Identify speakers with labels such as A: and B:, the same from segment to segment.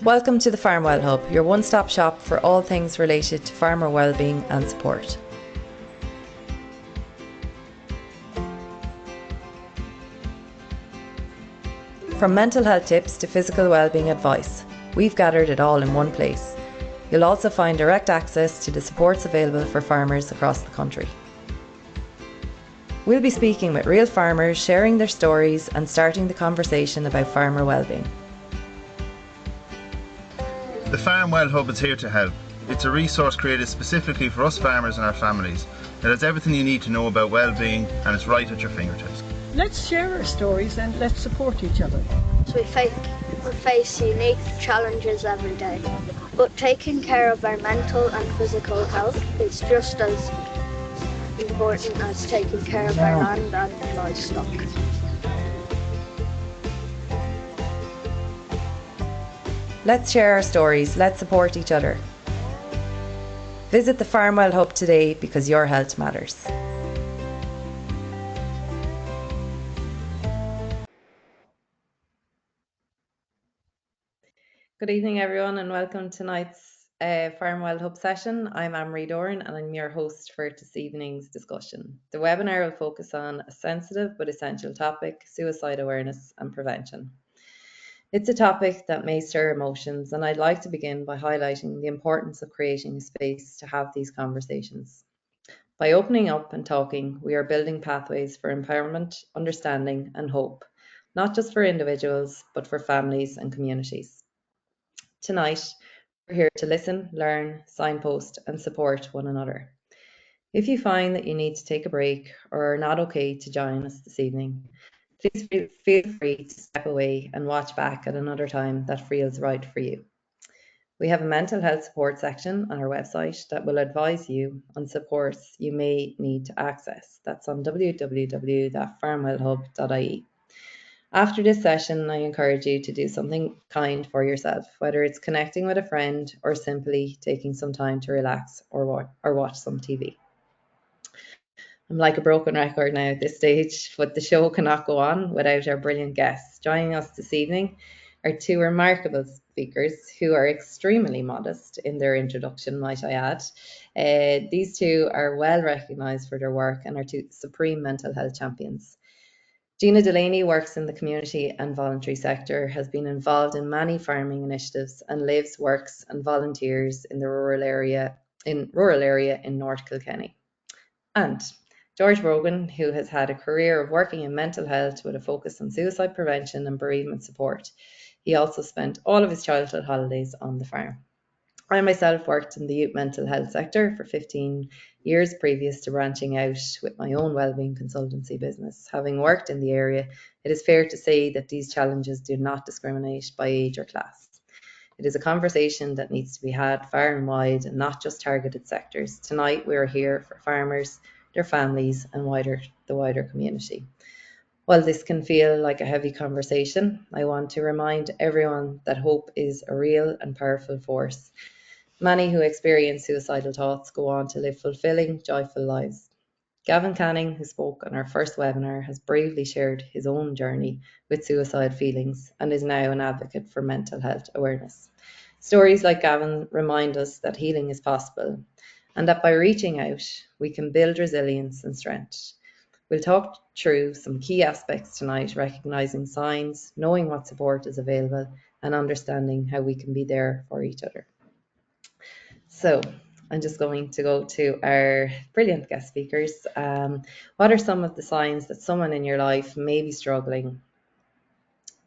A: Welcome to the Farmwell Hub, your one-stop shop for all things related to farmer wellbeing and support. From mental health tips to physical wellbeing advice, we've gathered it all in one place. You'll also find direct access to the supports available for farmers across the country. We'll be speaking with real farmers, sharing their stories and starting the conversation about farmer wellbeing.
B: The Farmwell Hub is here to help. It's a resource created specifically for us farmers and our families. It has everything you need to know about well-being and it's right at your fingertips.
C: Let's share our stories and let's support each other.
D: We face unique challenges every day, but taking care of our mental and physical health is just as important as taking care of our land and livestock.
A: Let's share our stories, let's support each other. Visit the Farmwell Hub today because your health matters. Good evening everyone and welcome to tonight's Farmwell Hub session. I'm Anne-Marie Doran and I'm your host for this evening's discussion. The webinar will focus on a sensitive but essential topic, suicide awareness and prevention. It's a topic that may stir emotions, and I'd like to begin by highlighting the importance of creating a space to have these conversations. By opening up and talking, we are building pathways for empowerment, understanding, and hope, not just for individuals, but for families and communities. Tonight, we're here to listen, learn, signpost, and support one another. If you find that you need to take a break or are not okay to join us this evening, please feel free to step away and watch back at another time that feels right for you. We have a mental health support section on our website that will advise you on supports you may need to access. That's on www.farmwellhub.ie. After this session, I encourage you to do something kind for yourself, whether it's connecting with a friend or simply taking some time to relax or watch some TV. I'm like a broken record now at this stage, but the show cannot go on without our brilliant guests. Joining us this evening are two remarkable speakers who are extremely modest in their introduction, might I add. These two are well recognised for their work and are two supreme mental health champions. Gina Delaney works in the community and voluntary sector, has been involved in many farming initiatives and lives, works and volunteers in the rural area in North Kilkenny. And George Brogan, who has had a career of working in mental health with a focus on suicide prevention and bereavement support. He also spent all of his childhood holidays on the farm. I myself worked in the youth mental health sector for 15 years previous to branching out with my own wellbeing consultancy business. Having worked in the area, it is fair to say that these challenges do not discriminate by age or class. It is a conversation that needs to be had far and wide and not just targeted sectors. Tonight we are here for farmers, their families and the wider community. While this can feel like a heavy conversation, I want to remind everyone that hope is a real and powerful force. Many who experience suicidal thoughts go on to live fulfilling, joyful lives. Gavin Canning, who spoke on our first webinar, has bravely shared his own journey with suicide feelings and is now an advocate for mental health awareness. Stories like Gavin remind us that healing is possible and that by reaching out, we can build resilience and strength. We'll talk through some key aspects tonight, recognising signs, knowing what support is available, and understanding how we can be there for each other. So I'm just going to go to our brilliant guest speakers. What are some of the signs that someone in your life may be struggling,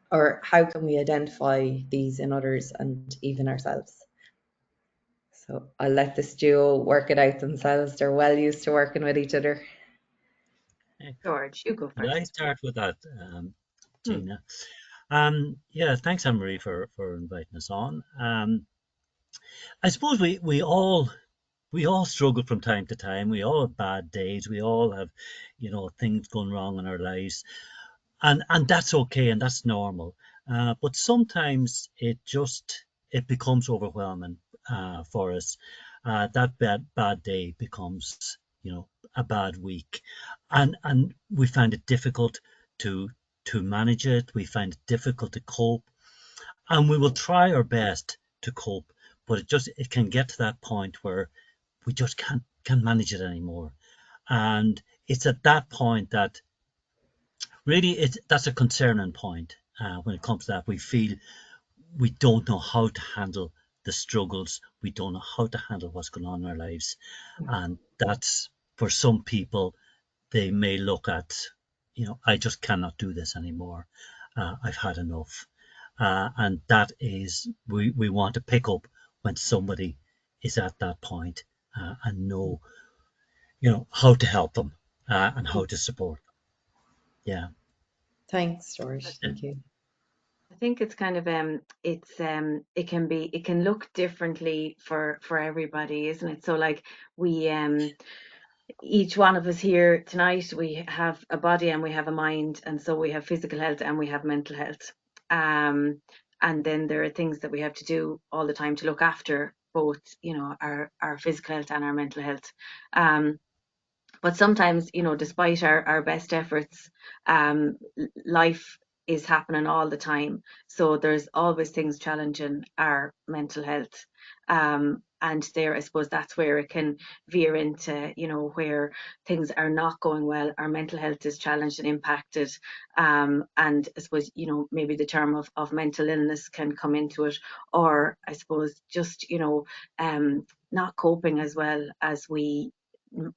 A: or how can we identify these in others and even ourselves? So I'll let this duo work it out themselves. They're well used to working with each other.
E: George, you go first.
F: Could I start with that, Gina? Yeah, thanks, Anne-Marie, for inviting us on. I suppose we all struggle from time to time. We all have bad days. We all have, things going wrong in our lives, and that's okay and that's normal. But sometimes it becomes overwhelming for us. That bad day becomes, a bad week, and we find it difficult to manage it. We find it difficult to cope, and we will try our best to cope, but it can get to that point where we just can't manage it anymore. And it's at that point that really that's a concerning point. When it comes to that, we feel we don't know how to handle the struggles, we don't know how to handle what's going on in our lives. And that's, for some people, they may look at, I just cannot do this anymore. I've had enough. And that is, we want to pick up when somebody is at that point, and know, how to help them, and how to support them. Yeah.
A: Thanks, George. Thank you.
E: I think it's kind of it can look differently for everybody, isn't it? So like we each one of us here tonight, we have a body and we have a mind, and so we have physical health and we have mental health. Um, and then there are things that we have to do all the time to look after both, our physical health and our mental health. Um, but sometimes, despite our best efforts, life is happening all the time. So there's always things challenging our mental health. And there, I suppose that's where it can veer into, where things are not going well. Our mental health is challenged and impacted. And I suppose, maybe the term of mental illness can come into it, or I suppose just, not coping as well as we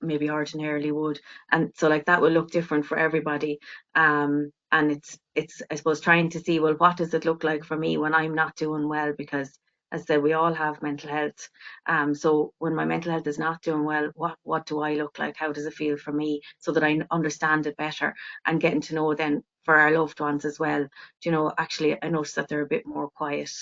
E: maybe ordinarily would. And so like that will look different for everybody. And it's I suppose trying to see, well, what does it look like for me when I'm not doing well? Because as I said, we all have mental health. So when my mental health is not doing well, what do I look like? How does it feel for me? So that I understand it better, and getting to know then for our loved ones as well. Actually, I notice that they're a bit more quiet,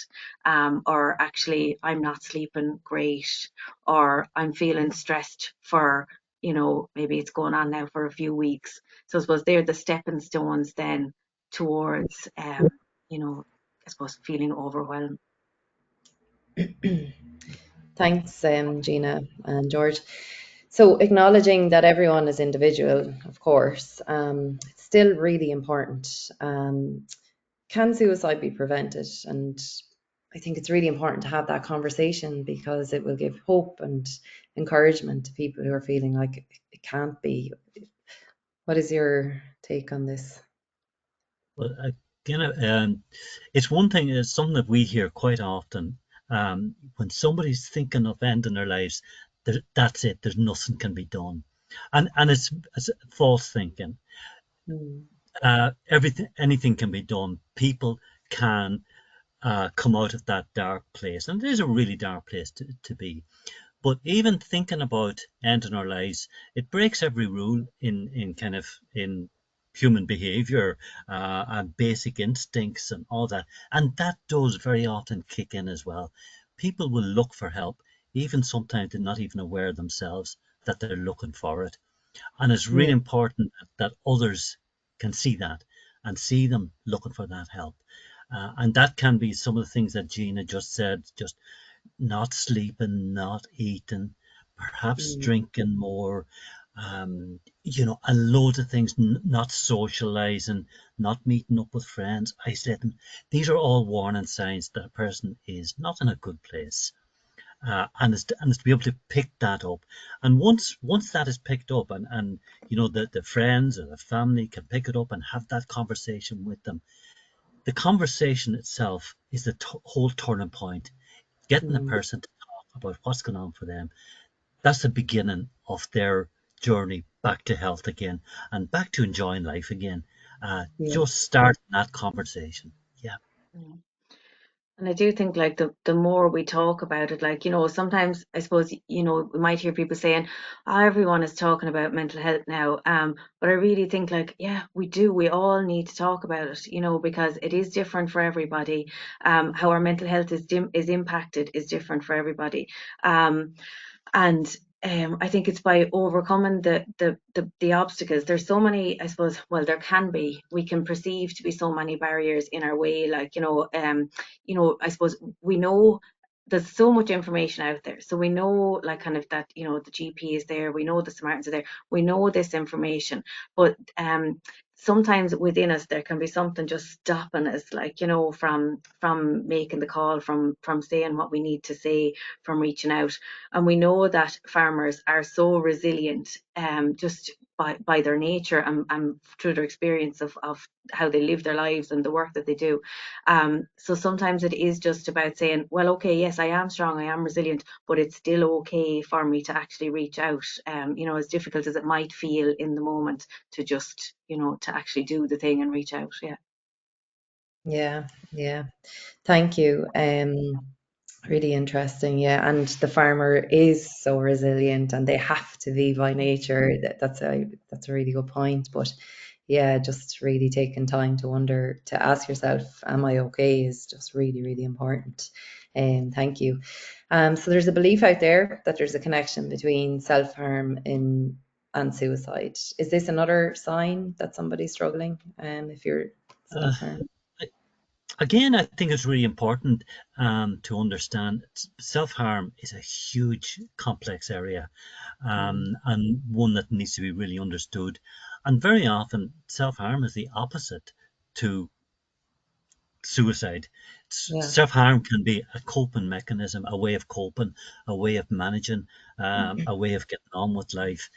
E: or actually I'm not sleeping great, or I'm feeling stressed for, maybe it's going on now for a few weeks. So I suppose they're the stepping stones then towards, I suppose feeling overwhelmed.
A: Thanks, Gina and George. So, acknowledging that everyone is individual, of course, it's still really important. Can suicide be prevented? And I think it's really important to have that conversation, because it will give hope and encouragement to people who are feeling like it can't be. What is your take on this?
F: Well, again, it's one thing, it's something that we hear quite often. When somebody's thinking of ending their lives, that's it. There's nothing can be done, and it's false thinking.
A: Hmm.
F: Everything, anything can be done. People can come out of that dark place, and it is a really dark place to be. But even thinking about ending our lives, it breaks every rule in kind of in human behavior, and basic instincts and all that. And that does very often kick in as well. People will look for help, even sometimes they're not even aware themselves that they're looking for it. And it's really
A: Yeah.
F: important that others can see that and see them looking for that help. And that can be some of the things that Gina just said, just not sleeping, not eating, perhaps
A: Mm.
F: drinking more, a load of things, not socializing, not meeting up with friends, isolating. These are all warning signs that a person is not in a good place. And it's to be able to pick that up. And once that is picked up, and the friends or the family can pick it up and have that conversation with them, the conversation itself is the whole turning point. Getting the
A: Mm.
F: person to talk about what's going on for them, that's the beginning of their journey back to health again and back to enjoying life again.
A: Yeah.
F: Just start that conversation. Yeah.
E: Mm. And I do think like the more we talk about it, like, sometimes I suppose, we might hear people saying, oh, everyone is talking about mental health now. But I really think like, yeah, we do. We all need to talk about it, because it is different for everybody. How our mental health is impacted is different for everybody. And I think it's by overcoming the obstacles. There's so many, I suppose, well, there can be, we can perceive to be so many barriers in our way. Like, I suppose we know there's so much information out there. So we know like kind of that, the GP is there, we know the Samaritans are there, we know this information. But sometimes within us there can be something just stopping us, like, you know, from making the call, from saying what we need to say, from reaching out. And we know that farmers are so resilient, just by their nature, and through their experience of how they live their lives and the work that they do. So sometimes it is just about saying, well, okay, yes, I am strong, I am resilient, but it's still okay for me to actually reach out, you know, as difficult as it might feel in the moment, to just, you know, to actually do the thing and reach out. Yeah.
A: Yeah, yeah. Thank you. Really interesting. Yeah, and the farmer is so resilient, and they have to be by nature. That's a really good point. But yeah, just really taking time to wonder, to ask yourself, "Am I okay?" is just really, really important. Thank you. So there's a belief out there that there's a connection between self-harm and suicide. Is this another sign that somebody's struggling? If you're
F: Uh,
A: self-harm.
F: Again, I think it's really important to understand self-harm is a huge, complex area,
A: Mm,
F: and one that needs to be really understood. And very often, self-harm is the opposite to suicide.
A: yeah.
F: Self-harm can be a coping mechanism, a way of coping, a way of managing, a way of getting on with life.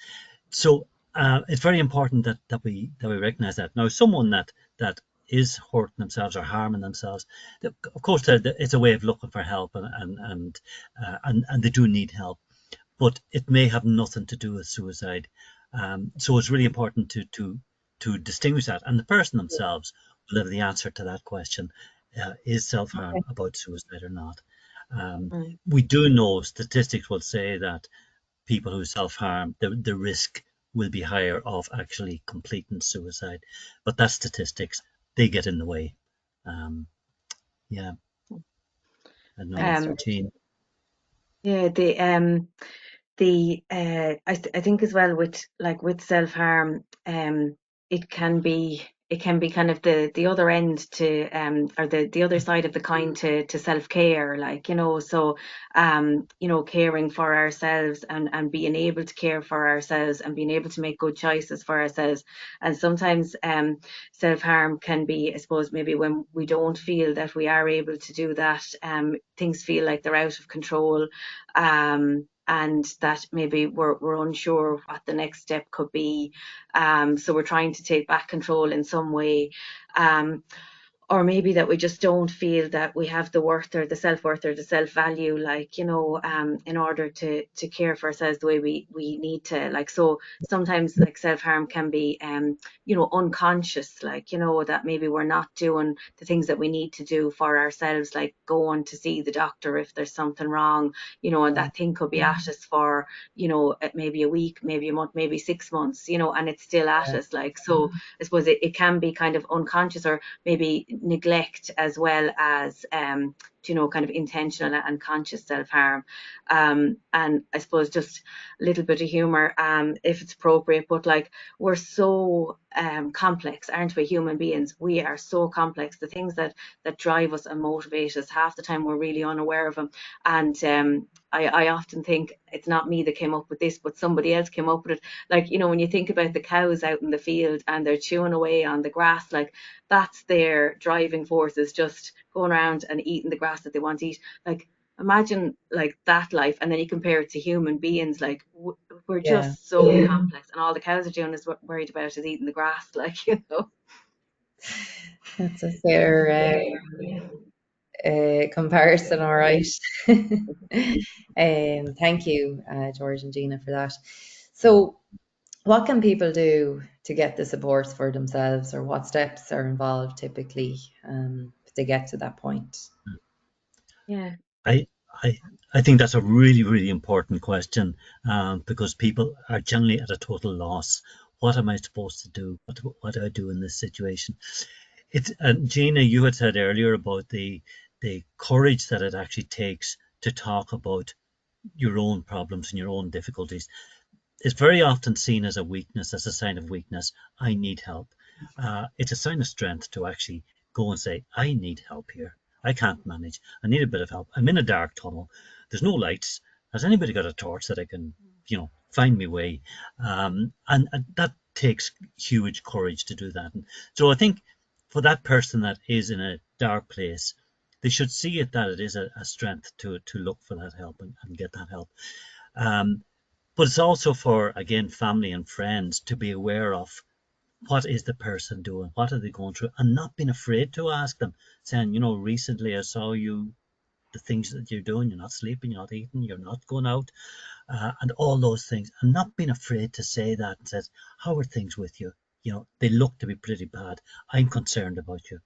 F: So it's very important that we recognize that. Now, someone that is hurting themselves or harming themselves, of course, it's a way of looking for help, and they do need help, but it may have nothing to do with suicide. So it's really important to distinguish that, and the person themselves will have the answer to that question: is self-harm about suicide or not? Um,
E: Mm.
F: we do know statistics will say that people who self-harm, the risk will be higher of actually completing suicide, but that's statistics. They get in the way. Um, yeah, I don't know,
A: Thanks,
E: Um,
A: George.
F: Jean.
E: yeah, I think as well, with like with self harm, it can be kind of the other end to, or the other side of the coin to self care, like, you know. So you know, caring for ourselves, and being able to care for ourselves, and being able to make good choices for ourselves. And sometimes self harm can be, I suppose, maybe when we don't feel that we are able to do that, things feel like they're out of control, and that maybe we're unsure what the next step could be. So we're trying to take back control in some way. Um, or maybe that we just don't feel that we have the worth, or the self-worth, or the self-value, like, you know, in order to care for ourselves the way we need to, like. So sometimes, like, self-harm can be, you know, unconscious, like, you know, that maybe we're not doing the things that we need to do for ourselves, like going to see the doctor if there's something wrong, you know, and
A: Yeah,
E: that thing could be at us for, you know, maybe a week, maybe a month, maybe 6 months, you know, and it's still at
A: yeah,
E: us, like. So I suppose it can be kind of unconscious, or maybe neglect, as well as, you know, kind of intentional and conscious self-harm. And I suppose just a little bit of humor, if it's appropriate, but like, we're so complex, aren't we, human beings? We are so complex. The things that drive us and motivate us, half the time we're really unaware of them. And I often think it's not me that came up with this, but somebody else came up with it. Like, you know, when you think about the cows out in the field and they're chewing away on the grass, like, that's their driving force, is just going around and eating the grass that they want to eat. Like, imagine like that life, and then you compare it to human beings. Like, we're
A: yeah.
E: just so complex, and all the cows are doing is worried about is eating the grass, like, you know.
A: That's a fair comparison, all right. Thank you, George and Gina, for that. So, what can people do to get the support for themselves, or what steps are involved typically, if they get to that point?
E: Yeah.
F: I, I, I think that's a really, really important question, because people are generally at a total loss. What am I supposed to do? What do I do in this situation? It's Gina, you had said earlier about the courage that it actually takes to talk about your own problems and your own difficulties. It's very often seen as a weakness, as a sign of weakness. I need help. It's a sign of strength to actually go and say, I need help here. I can't manage. I need a bit of help. I'm in a dark tunnel. There's no lights. Has anybody got a torch that I can, find me way? And that takes huge courage to do that. And so I think for that person that is in a dark place, they should see it that it is a strength to look for that help and get that help. But it's also for, again, family and friends to be aware of what is the person doing, what are they going through, and not being afraid to ask them, saying, recently I saw you, the things that you're doing, you're not sleeping, you're not eating, you're not going out, and all those things, and not being afraid to say that and says, how are things with you? They look to be pretty bad. I'm concerned about you.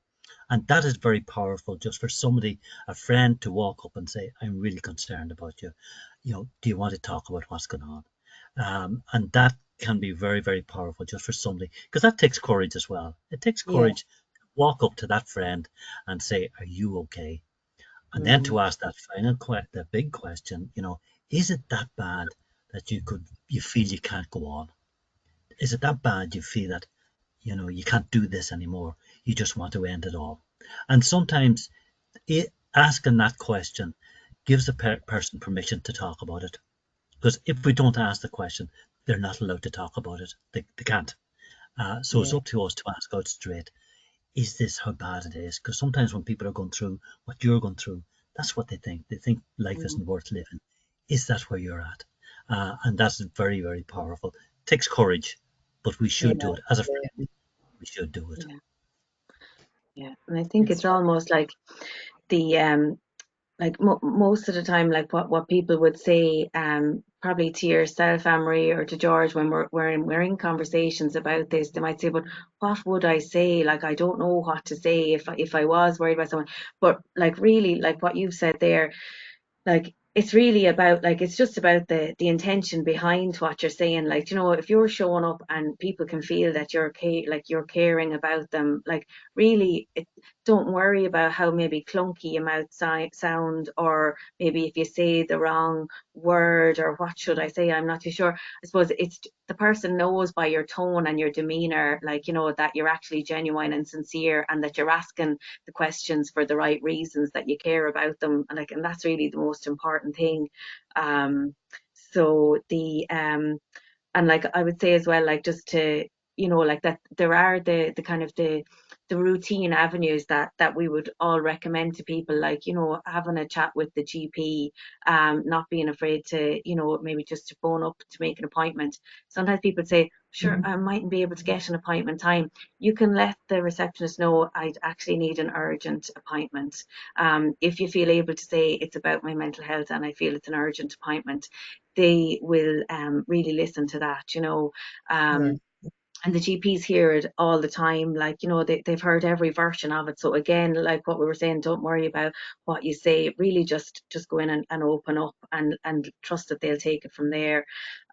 F: And that is very powerful, just for somebody, a friend, to walk up and say, I'm really concerned about you. Do you want to talk about what's going on? And that can be very, very powerful just for somebody, because that takes courage as well. It takes
A: Yeah.
F: courage to walk up to that friend and say, are you okay? And then
A: Mm.
F: to ask that the big question, is it that bad that you feel you can't go on? Is it that bad you feel that, you can't do this anymore? You just want to end it all? And sometimes asking that question gives the person permission to talk about it. Because if we don't ask the question, they're not allowed to talk about it. They can't. So it's
A: Yeah.
F: up to us to ask out straight, is this how bad it is? Because sometimes when people are going through what you're going through, that's what they think. They think life
E: Mm.
F: isn't worth living. Is that where you're at? And that's very, very powerful. It takes courage, but we
A: Yeah.
F: should do it. As a friend,
A: Absolutely.
F: we should do it.
E: Yeah, yeah. And I think
A: It's
E: it's almost like the like most of the time, like what people would say, probably to yourself, Amory, or to George, when we're in conversations about this, they might say, but what would I say? Like, I don't know what to say if I was worried about someone. But like, really, like what you've said there, like it's really about, like, it's just about the intention behind what you're saying. Like, if you're showing up and people can feel that like you're caring about them, like, really, don't worry about how maybe clunky you might sound, or maybe if you say the wrong word, or what should I say, I'm not too sure. I suppose it's the person knows by your tone and your demeanor, like, that you're actually genuine and sincere, and that you're asking the questions for the right reasons, that you care about them, and that's really the most important thing. um so the and like I would say as well, like, just to, like, that there are the kind of the routine avenues that we would all recommend to people, like, having a chat with the GP, not being afraid to, maybe just to phone up to make an appointment. Sometimes people say, sure, I mightn't be able to get an appointment time. You can let the receptionist know, I actually need an urgent appointment. If you feel able to say, it's about my mental health and I feel it's an urgent appointment, they will really listen to that.
A: yeah.
E: Um, and the GPs hear it all the time, like, they've heard every version of it. So again, like what we were saying, don't worry about what you say, really just go in and open up, and trust that they'll take it from there.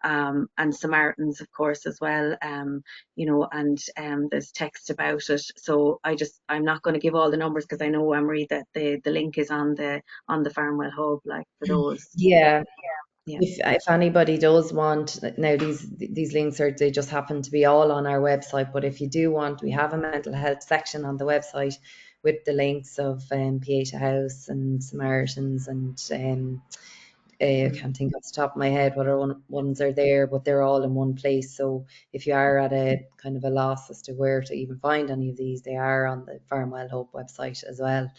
E: And Samaritans, of course, as well, and there's text about it. So I'm not going to give all the numbers, because I know, Emery, that the link is on the Farmwell Hub, like, for those.
A: Yeah.
E: Yeah.
A: If anybody does want, now these links they just happen to be all on our website, but if you do want, we have a mental health section on the website with the links of PH House and Samaritans, and I
E: Mm.
A: can't think off the top of my head what ones are there, but they're all in one place. So if you are at a kind of a loss as to where to even find any of these, they are on the Farmwell Hope website as well.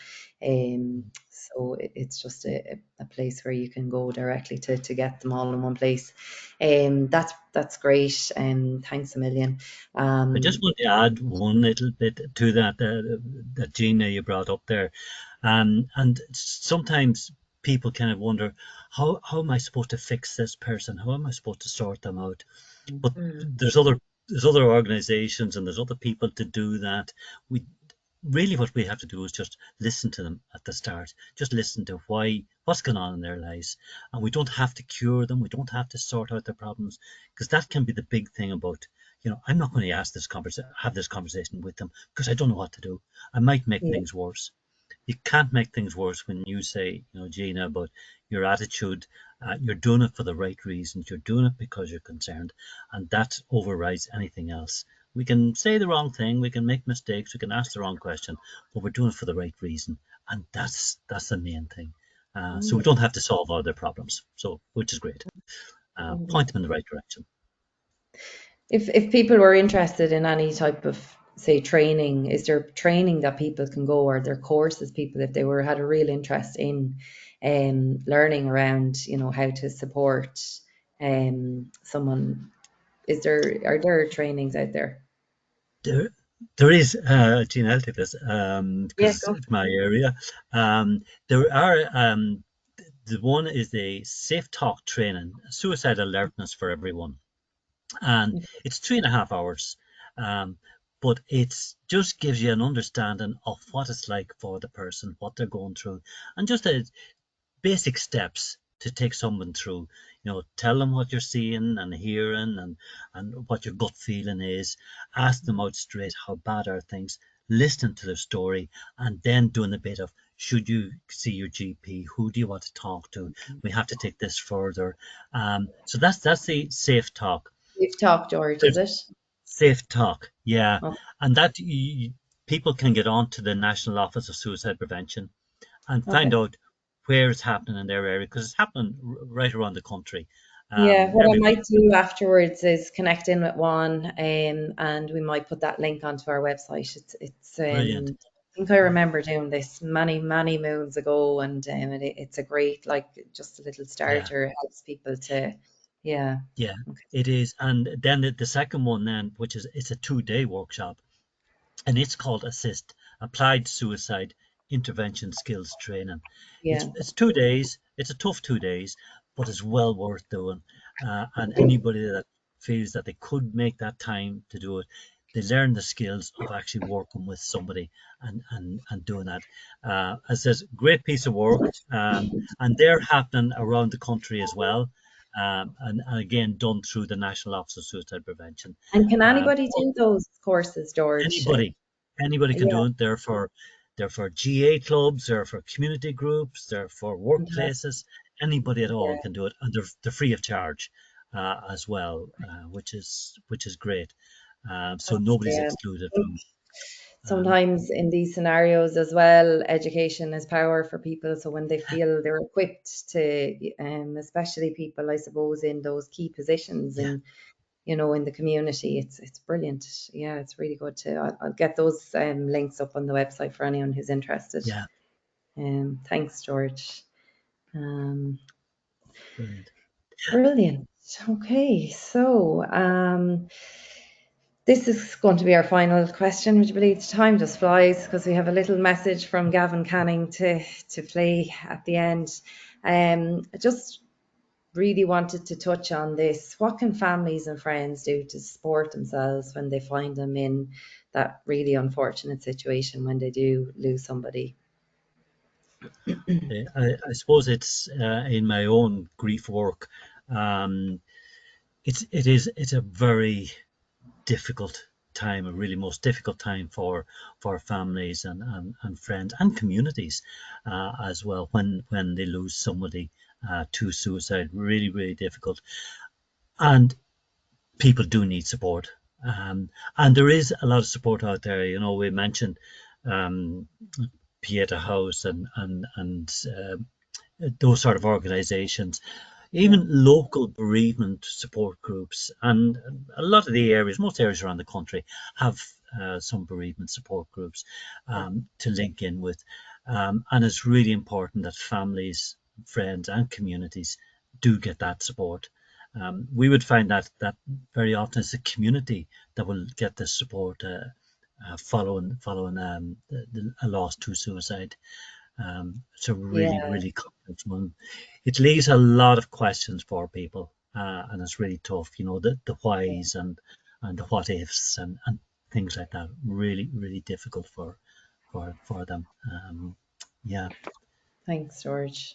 A: So it's just a place where you can go directly to get them all in one place. That's great. Thanks a million.
F: I just want to add one little bit to that Gina, you brought up there. And sometimes people kind of wonder, how am I supposed to fix this person? How am I supposed to sort them out? But
E: Mm.
F: there's other organizations and there's other people to do that. We really, what we have to do is just listen to them at the start. Just listen to what's going on in their lives, and we don't have to cure them. We don't have to sort out their problems, because that can be the big thing about, I'm not going to have this conversation with them, because I don't know what to do. I might make
A: Yeah,
F: things worse. You can't make things worse when you say, Gina, about your attitude. You're doing it for the right reasons. You're doing it because you're concerned, and that overrides anything else. We can say the wrong thing, we can make mistakes, we can ask the wrong question, but we're doing it for the right reason, and that's the main thing. So we
E: Mm.
F: don't have to solve all their problems, which is great.
E: Mm.
F: Point them in the right direction.
A: If people were interested in any type of, say, training, is there training that people can go, or there courses people, if they were had a real interest in learning around, how to support someone, are there trainings out there?
F: There, there is, Gene, I'll take this,
E: Yeah,
F: because
E: go.
F: it's my area. There are, the one is the Safe Talk training, suicide alertness for everyone. And it's 3.5 hours. Um, but it's just gives you an understanding of what it's like for the person, what they're going through, and just a basic steps to take someone through. Tell them what you're seeing and hearing, and what your gut feeling is. Ask them out straight, how bad are things? Listen to their story, and then doing a bit of, should you see your GP? Who do you want to talk to? We have to take this further. So that's the Safe Talk.
A: You've talked, George, is
F: There's
A: it?
F: Safe Talk, yeah.
A: Okay.
F: And that people can get on to the National Office of Suicide Prevention and find
A: Okay.
F: out where it's happening in their area, because it's happening right around the country.
A: Yeah, what I
F: Everybody,
A: might do afterwards is connect in with Juan, and we might put that link onto our website.
F: brilliant.
A: I think I remember doing this many, many moons ago, and it's a great, like, just a little
F: Yeah,
A: starter. It helps people to, yeah.
F: yeah,
A: Okay.
F: it is. And then the second one, then, which is, it's a 2-day workshop, and it's called Assist Applied Suicide Intervention Skills Training. It's
A: Yeah.
F: it's 2 days. It's a tough 2 days, but it's well worth doing. And anybody that feels that they could make that time to do it, they learn the skills of actually working with somebody, and doing that. As I says, great piece of work, and they're happening around the country as well. And again, done through the National Office of Suicide Prevention.
A: And can
F: Um,
A: anybody do those courses, George?
F: Anybody, anybody can
A: Yeah,
F: do it. They're for GA clubs, they're for community groups, they're for
A: fantastic.
F: workplaces. Anybody at all
A: Yeah,
F: can do it, and they're free of charge, as well, which is great. So nobody's
A: yeah.
F: excluded
A: I think
F: from. Um,
A: sometimes in these scenarios as well, education is power for people. So when they feel they're equipped to, especially people, I suppose, in those key positions
F: yeah,
A: in the community, it's brilliant. Yeah, it's really good too. I'll get those links up on the website for anyone who's interested.
F: yeah,
A: Thanks, George. Um,
F: brilliant.
A: Brilliant. Okay, so this is going to be our final question. Would you believe the time just flies, because we have a little message from Gavin Canning to play at the end. I just really wanted to touch on this. What can families and friends do to support themselves when they find them in that really unfortunate situation when they do lose somebody?
F: I suppose it's, in my own grief work. Um, it's a very difficult time, a really most difficult time for families, and friends and communities, as well, when they lose somebody, to suicide. Really, really difficult. And people do need support. And there is a lot of support out there. We mentioned, um, Pieta House, and those sort of organizations,
A: Yeah,
F: even local bereavement support groups, and a lot of the areas, most areas around the country, have, some bereavement support groups, to link in with. And it's really important that families, friends, and communities do get that support. We would find that very often it's the community that will get the support, following a loss to suicide. It's a really,
A: yeah,
F: really complex one. It leaves a lot of questions for people, and it's really tough. The whys, and the what ifs, and things like that. Really, really difficult for them. Yeah,
A: thanks, George.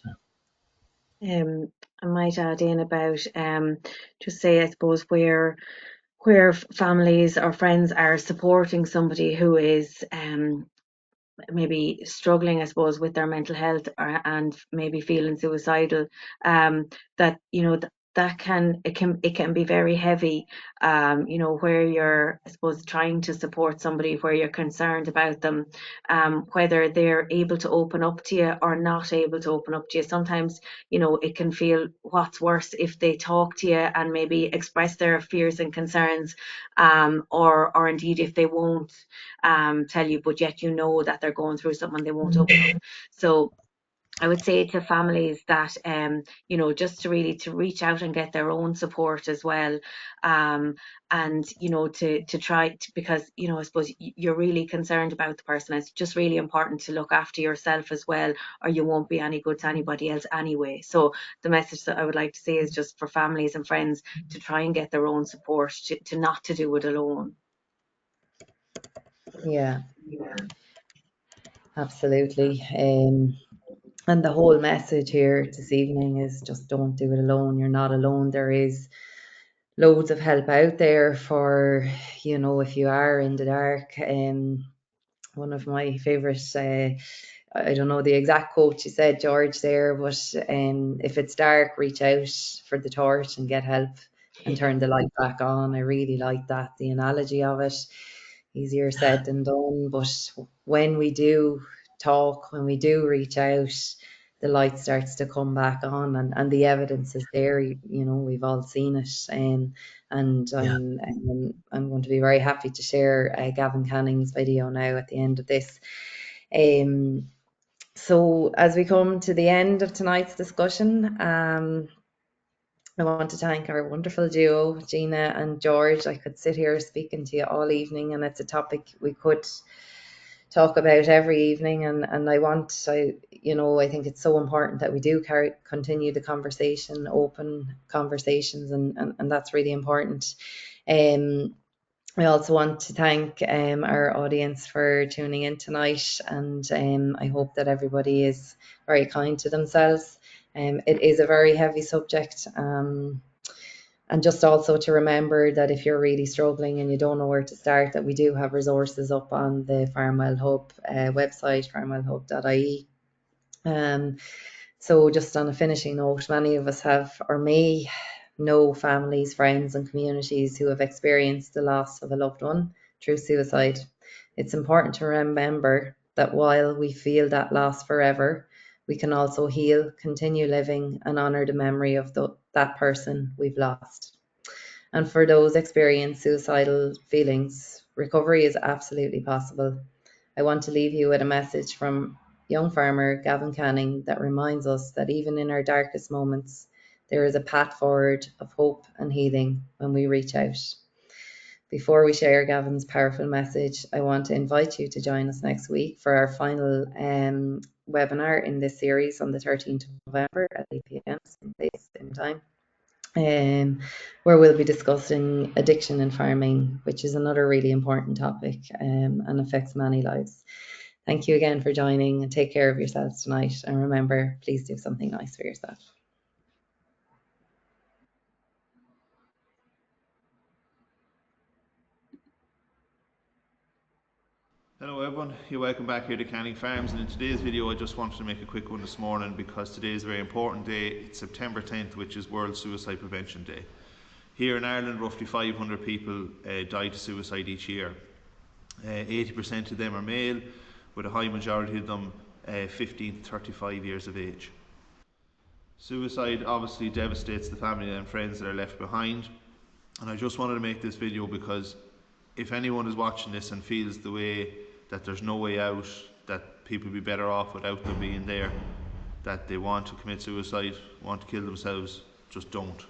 E: I might add in about, just say, I suppose, where families or friends are supporting somebody who is, maybe struggling, I suppose, with their mental health, and maybe feeling suicidal, that that can be very heavy. You know, where you're, I suppose, trying to support somebody, where you're concerned about them, whether they're able to open up to you or not able to open up to you. Sometimes, you know, it can feel what's worse if they talk to you and maybe express their fears and concerns, or indeed if they won't tell you, but yet you know that they're going through something, they won't open up. So I would say to families that, you know, just to really to reach out and get their own support as well, and you know, to try to, because you know, I suppose you're really concerned about the person. It's just really important to look after yourself as well, or you won't be any good to anybody else anyway. So the message that I would like to say is just for families and friends to try and get their own support, to not to do it alone.
A: Yeah, absolutely. And the whole message here this evening is just don't do it alone. You're not alone. There is loads of help out there for, you know, if you are in the dark. One of my favorite, I don't know the exact quote you said, George, there, but if it's dark, reach out for the torch and get help and turn the light back on. I really like that, the analogy of it. Easier said than done, but when we do talk, when we do reach out, the light starts to come back on, and the evidence is there. You know, we've all seen it. And
F: Yeah.
A: I'm going to be very happy to share Gavin Canning's video now at the end of this. So as we come to the end of tonight's discussion, I want to thank our wonderful duo, Gina and George. I could sit here speaking to you all evening, and it's a topic we could talk about every evening. And I think it's so important that we do continue the conversation, open conversations, and that's really important. I also want to thank our audience for tuning in tonight, and I hope that everybody is very kind to themselves. It is a very heavy subject, and just also to remember that if you're really struggling and you don't know where to start, that we do have resources up on the Farmwell Hub website, farmwellhub.ie. So just on a finishing note, many of us have or may know families, friends and communities who have experienced the loss of a loved one through suicide. It's important to remember that while we feel that loss forever, we can also heal, continue living and honour the memory of that person we've lost. And for those experiencing suicidal feelings, recovery is absolutely possible. I want to leave you with a message from young farmer Gavin Canning that reminds us that even in our darkest moments, there is a path forward of hope and healing when we reach out. Before we share Gavin's powerful message, I want to invite you to join us next week for our final webinar in this series on the 13th of November at 8 p.m. same place, same time. Where we'll be discussing addiction in farming, which is another really important topic and affects many lives. Thank you again for joining, and take care of yourselves tonight. And remember, please do something nice for yourself.
B: Hello everyone, you're welcome back here to Canning Farms, and in today's video I just wanted to make a quick one this morning because today is a very important day. It's September 10th, which is World Suicide Prevention Day. Here in Ireland, roughly 500 people die to suicide each year. 80% of them are male, with a high majority of them 15 to 35 years of age. Suicide obviously devastates the family and friends that are left behind, and I just wanted to make this video because if anyone is watching this and feels the way that there's no way out, that people would be better off without them being there, that they want to commit suicide, want to kill themselves, just don't.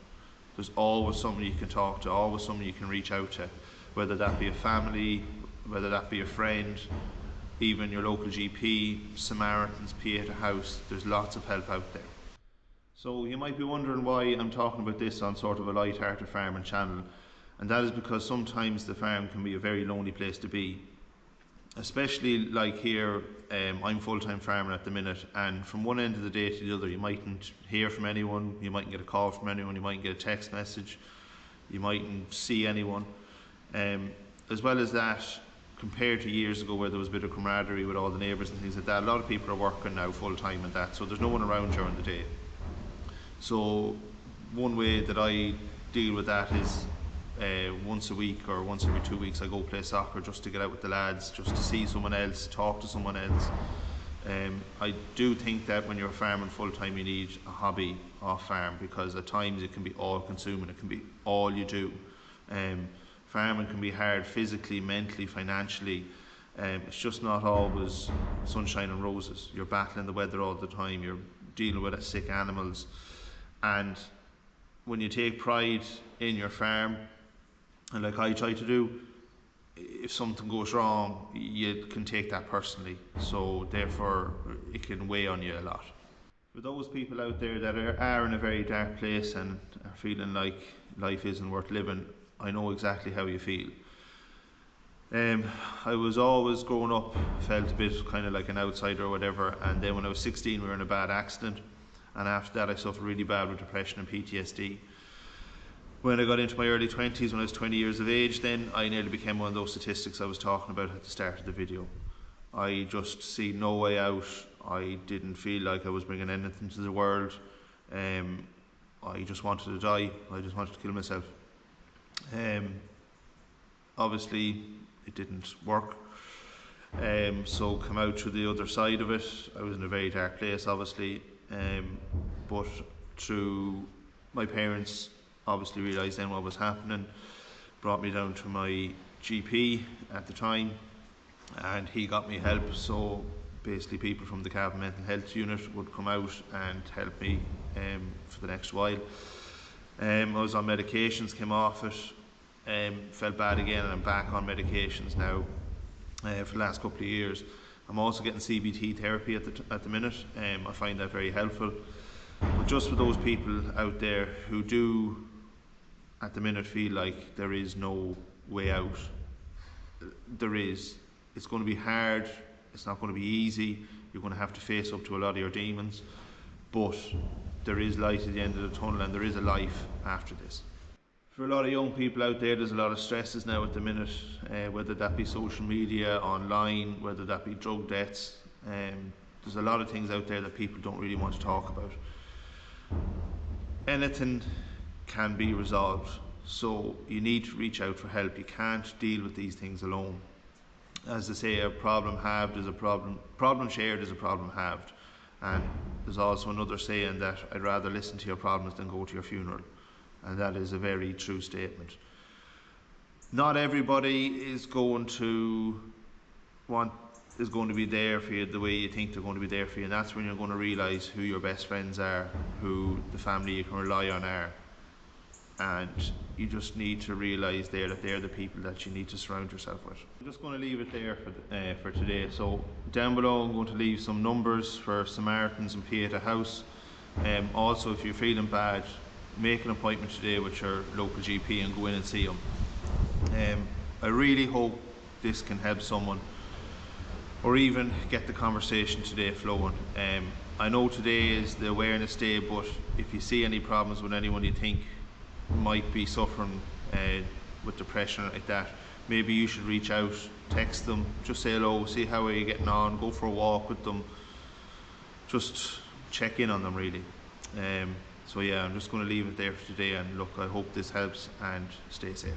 B: There's always somebody you can talk to, always somebody you can reach out to, whether that be a family, whether that be a friend, even your local GP, Samaritans, Pieta House. There's lots of help out there. So you might be wondering why I'm talking about this on sort of a light-hearted farming channel, and that is because sometimes the farm can be a very lonely place to be. Especially like here, I'm full-time farming at the minute, and from one end of the day to the other you mightn't hear from anyone, you mightn't get a call from anyone, you mightn't get a text message, you mightn't see anyone. As well as that, compared to years ago where there was a bit of camaraderie with all the neighbours and things like that, a lot of people are working now full-time and that, so there's no one around during the day. So one way that I deal with that is once a week or once every 2 weeks I go play soccer just to get out with the lads, just to see someone else, talk to someone else. I do think that when you're farming full time you need a hobby off farm, because at times it can be all consuming, it can be all you do. Farming can be hard physically, mentally, financially. It's just not always sunshine and roses. You're battling the weather all the time, you're dealing with sick animals, and when you take pride in your farm, and like I try to do, if something goes wrong, you can take that personally. So therefore, it can weigh on you a lot. For those people out there that are in a very dark place and are feeling like life isn't worth living, I know exactly how you feel. I was always growing up, felt a bit kind of like an outsider or whatever, and then when I was 16 we were in a bad accident, and after that I suffered really bad with depression and PTSD. When I got into my early 20s, when I was 20 years of age, then I nearly became one of those statistics I was talking about at the start of the video. I just see no way out. I didn't feel like I was bringing anything to the world. I just wanted to die. I just wanted to kill myself. Obviously it didn't work. So come out to the other side of it. I was in a very dark place, obviously, but through my parents obviously realised then what was happening, brought me down to my GP at the time, and he got me help. So basically people from the Cavan Mental Health Unit would come out and help me for the next while. I was on medications, came off it, felt bad again, and I'm back on medications now for the last couple of years. I'm also getting CBT therapy at the minute. I find that very helpful. But just for those people out there who do at the minute feel like there is no way out, there is. It's going to be hard, it's not going to be easy, you're going to have to face up to a lot of your demons, but there is light at the end of the tunnel and there is a life after this. For a lot of young people out there, there's a lot of stresses now at the minute, whether that be social media, online, whether that be drug deaths. There's a lot of things out there that people don't really want to talk about. Anything can be resolved, so you need to reach out for help. You can't deal with these things alone. As they say, a problem halved is a problem shared is a problem halved. And there's also another saying that I'd rather listen to your problems than go to your funeral. And that is a very true statement. Not everybody is going to be there for you the way you think they're going to be there for you, and that's when you're going to realise who your best friends are, who the family you can rely on are, and you just need to realise there that they're the people that you need to surround yourself with. I'm just going to leave it there for today. So down below I'm going to leave some numbers for Samaritans and Pieta House. Also, if you're feeling bad, make an appointment today with your local GP and go in and see them. I really hope this can help someone, or even get the conversation today flowing. I know today is the awareness day, but if you see any problems with anyone you think might be suffering with depression or like that, maybe you should reach out, text them, just say hello, see how are you getting on, go for a walk with them, just check in on them really. So yeah, I'm just going to leave it there for today, and look, I hope this helps, and stay safe.